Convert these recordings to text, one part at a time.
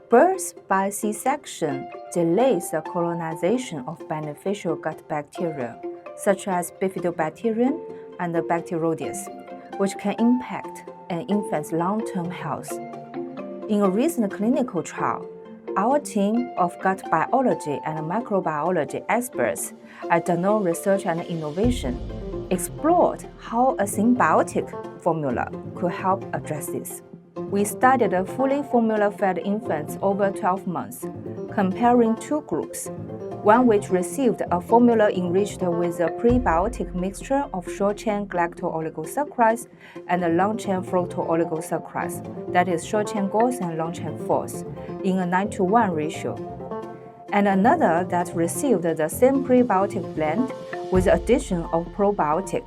Birth by C-section delays the colonization of beneficial gut bacteria, such as bifidobacterium and Bacteroides, which can impact an infant's long-term health. In a recent clinical trial, our team of gut biology and microbiology experts at Danone Research and Innovation explored how a symbiotic formula could help address this. We studied fully formula-fed infants over 12 months, comparing two groups, one which received a formula enriched with a prebiotic mixture of short-chain galacto-oligosaccharides and long-chain fructo-oligosaccharides, that is short-chain GOS and long-chain FOS, in a 9:1 ratio, and another that received the same prebiotic blend with the addition of probiotic,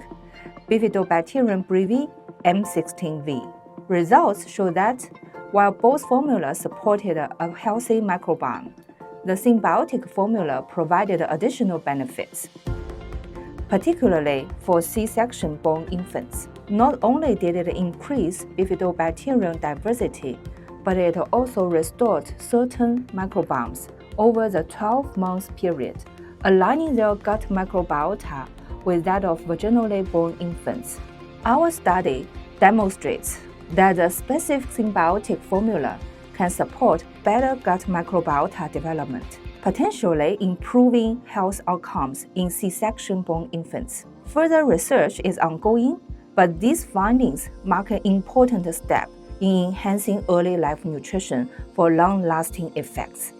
Bifidobacterium breve M16V. Results show that while both formulas supported a healthy microbiome, the symbiotic formula provided additional benefits, particularly for C-section born infants. Not only did it increase bifidobacterium diversity, but it also restored certain microbiomes over the 12-month period, aligning their gut microbiota with that of vaginally born infants. Our study demonstrates that the specific symbiotic formula can support better gut microbiota development, potentially improving health outcomes in C-section born infants. Further research is ongoing, but these findings mark an important step in enhancing early life nutrition for long-lasting effects.